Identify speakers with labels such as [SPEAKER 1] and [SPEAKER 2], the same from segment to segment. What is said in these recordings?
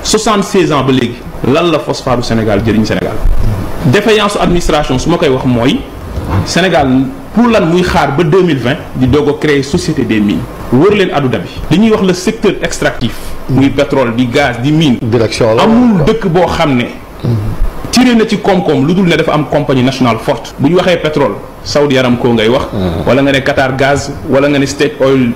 [SPEAKER 1] 76 ans ba léegi lan la phosphate du Sénégal jëriñ Sénégal défaillance administration su ma koy wax mooy Sénégal pour lan muy xaar ba 2020 di doog a créer société des mines wër leen adduna bi li ñuy wax le secteur extractif muy pétrole di gaz di mine amul dëkk boo xam ne tiré na ci koom-koom lu dul ne dafa am compagnie nationale forte bu ñu waxee pétrole Saudi Aramco ngay wax wala nga ne Qatar Gaz wala nga ne State Oil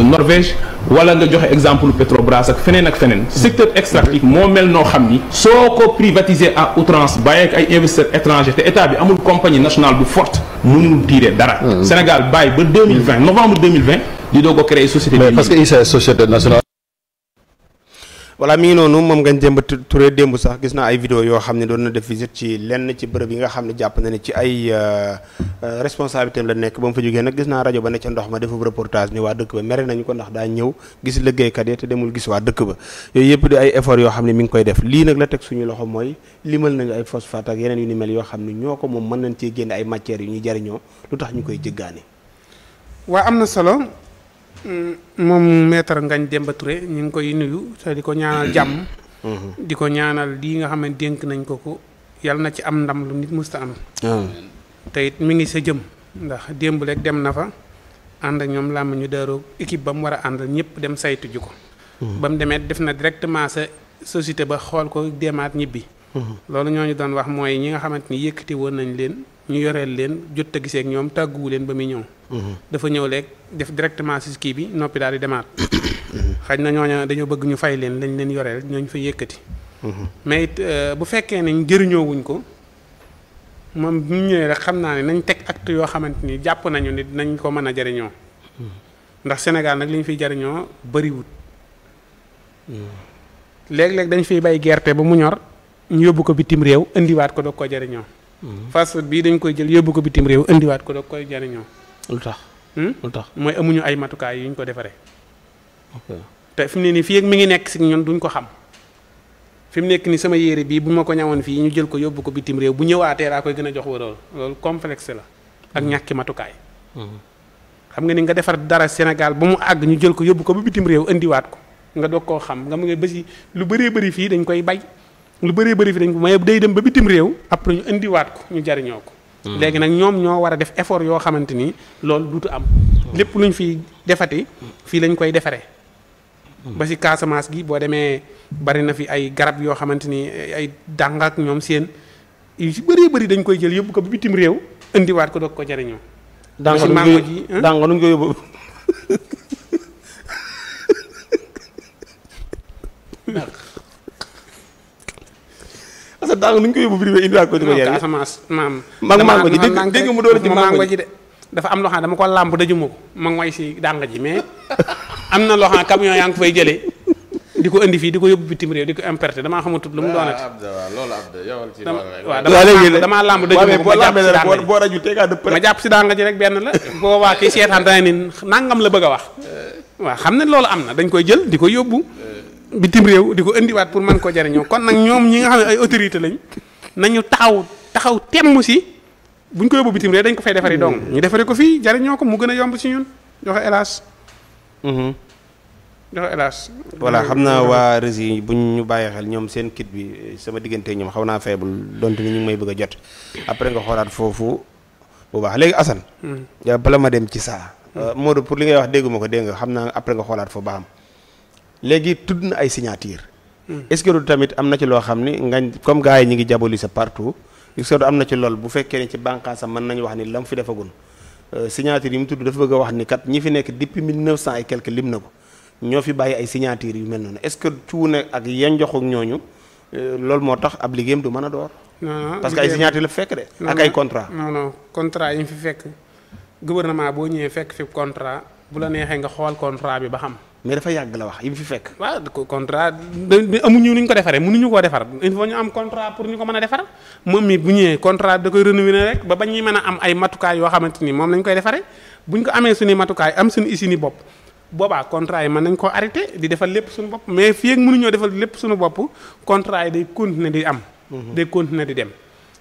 [SPEAKER 1] Norvège wala nga joxe exemple Petrobras ak feneen secteur extractif moo mel noo xam ni soo ko privatiser à outrance bàyyi ak ay investisseurs étrangers te état bi amul compagnie nationale bu forte mënul tirer dara Sénégal bàyyi ba 2020 novembre 2020 di doo ko créer société
[SPEAKER 2] mais parce que ICS société nationale.
[SPEAKER 3] voilà mi ngi noonu moom Ngagne Demba Touré démb sax gis naa ay vidéo yoo xam ne doon na def visite ci lenn ci bërëb yi nga xam ne jàpp na ne ci ay responsabilité la nekk ba mu fa jógee nag gis naa rajo ba ne ca ndox ma defu reportage ni waa dëkk ba mere nañu ko ndax daa ñëw gis liggéeykat yi te demul gis waa dëkk ba yooyu yëpp di ay effort yoo xam ne mi ngi koy def lii nag la teg suñu loxo mooy limal nañu ay phosphate ak yeneen yu ni mel yoo xam ne ñoo ko moom mën nañ cee génne ay matières yu ñuy jariñoo lu tax ñu koy jëggaane.
[SPEAKER 4] waa am na solo moom maître Ngagne Demba Touré ñu ngi koy nuyu te di ko ñaanal jàmm. di ko ñaanal lii nga xam ne dénk nañ ko yàlla na ci am ndam lu nit musta am. te it mi ngi sa jëm ndax démb rek dem na fa ànd ak ñoom làmm ñu daaroo équipe ba mu war a àndal ñëpp dem saytu ji ko. ba mu demee def na directement sa société ba xool ko demaat ñibbi. loolu ñooñu doon wax mooy ñi nga xamante ni yëkkati woon nañ leen ñu yoreel leen jot a gisee ak ñoom tàgguwu leen ba muy ñëw. dafa ñëw léegi def directement si kii bi noppi daal di demaat. xaj na ñooña dañoo bëgg ñu fay leen lañ leen yoreel ñooñu fa yëkkati. mais it bu fekkee ne jëriñoo wuñ ko moom bu ñu ñëwee rek xam naa ne nañ teg acte yoo xamante ni jàpp nañu ni nañ ko mën a jëriñoo. ndax Sénégal nag li ñu fiy jëriñoo bëriwut. léeg-léeg dañ fiy bay gerte ba mu ñor ñu yóbbu ko bitim réew indiwaat ko doog ko jëriñoo. fast food bii dañ koy jël yóbbu ko bitim réew indiwaat ko doog koy jëriñoo.
[SPEAKER 3] lu tax
[SPEAKER 4] mooy amuñu ay matukaay yu ñu ko defaree. te fi mu ne nii fii ak mi ngi nekk si ñun duñ ko xam fi mu nekk ni sama yére bii bu ma ko ñawoon fii ñu jël ko yóbbu ko bitim réew bu ñëwaatee laa koy gën a jox wërool loolu complexe la ak ñàkki matukaay. xam nga ni nga defar dara Sénégal ba mu àgg ñu jël ko yóbbu ko ba bitim réew indiwaat ko nga doog koo xam nga mu ngi bësi lu bëree bëri fii dañ koy bay lu bëree bëri fii dañ ko may day dem ba bitim réew après ñu indiwaat ko ñu jariñoo ko. léegi nag ñoom ñoo war a def effort yoo xamante ni loolu duutu am. lépp luñ fi defati fii lañ koy defaree. ba si Casamance gi boo demee bari na fi ay garab yoo xamante ni ay dàng ak ñoom seen yu si bëree bëri dañ koy jël yóbbu ko ba bitim réew indiwaat ko doog ko jariñoo.
[SPEAKER 3] dàng nuñ ko yóbbu. parce que dàng nuñ ko yóbbu bitim réew indiwaat ko di ko jariñoo.
[SPEAKER 4] Casamance maam.
[SPEAKER 3] mango ji dégg nga mu doon ci mango ji
[SPEAKER 4] de. dafa am loo xam ne dama ko làmb dajuma ko ma ngoy si dàng ji mais am na loo xam ne camion yaa ngi fay jëlee di ko indi fii di ko yóbbu bitim réew di ko importer damaa xamatut lu mu doonati. waaw damaa làmb dajuma ko ma jàpp si dàng ji rek benn la boobaa kii seetaan dana ni nangam la bëgg a wax waaw xam ne loolu am na dañ koy jël di ko yóbbu bitim réew di ko indiwaat pour mën ko jariñoo kon nag ñoom ñi nga xam ne ay autorité lañ nañu taxaw temm si bu ñu ko yóbbu bitim réew dañ ko fay defaree dong ñu defaree ko fii jariñoo ko mu gën a yomb si ñun joxe hélas. joxe hélas.
[SPEAKER 3] voilà xam naa waa rési bu ñu bàyyi xel ñoom seen kit bi sama diggante ñoom xaw naa faible donte ni ñu ngi may bëgg a jot après nga xoolaat foofu bu baax léegi Assane. bala ma dem ci saa. Modou pour li ngay wax dégguma ko dégg nga xam naa après nga xoolaat foofu ba xam léegi tudd na ay signature. est-ce que du tamit am na ci loo xam ni ngañ comme gars yi ñu ngi diaboliser partout. est-ce que am na ci lool bu fekkee ne ci bànqaasam mën nañu wax ni lam fi defagun signature yi mu tudd dafa bëgg a wax ni kat ñi fi nekk depuis 1900 et quelque lim na ko ñoo fi bàyyi ay signature yu mel noonu est-ce que cuune ak yan jox ak ñooñu loolu moo tax ab liggéeyam du mën a door.
[SPEAKER 4] non
[SPEAKER 3] parce que ay signature la fekk de. ak ay contrat
[SPEAKER 4] non contrat yi ñu fi fekk gouvernement boo ñëwee fekk fi contrat bu la neexee nga xool contrat bi ba xam.
[SPEAKER 3] mais dafa yàgg la wax yi mu fi fekk.
[SPEAKER 4] waaw contrat amuñu nuñ ko defaree mënuñu koo defar il faut ñu am contrat pour ñu ko mën a defar moom mi bu ñëwee contrat da koy renouveler rek ba ñuy mën a am ay matukaay yoo xamante ni moom lañ koy defaree buñ ko amee suñuy matukaay am suñu usine bopp boobaa contrat yi mën nañ koo arrêté di defal lépp suñu bopp mais fii ak mënuñoo defal lépp suñu bopp contrat yi day continuer di am. day continuer di dem.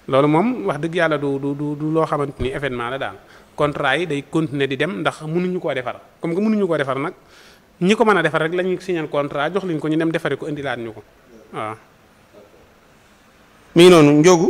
[SPEAKER 4] loolu moom wax dëgg yàlla du loo xamante ni événement la daal contrat yi day continuer di dem ndax mënuñu koo defar comme que mënuñu koo defar nag ñi ko mën a defar rek la ñuy signer contrat jox liñ ko ñu dem defari ko indilaat ñu ko. waaw.
[SPEAKER 3] mi ngi noonu njóogu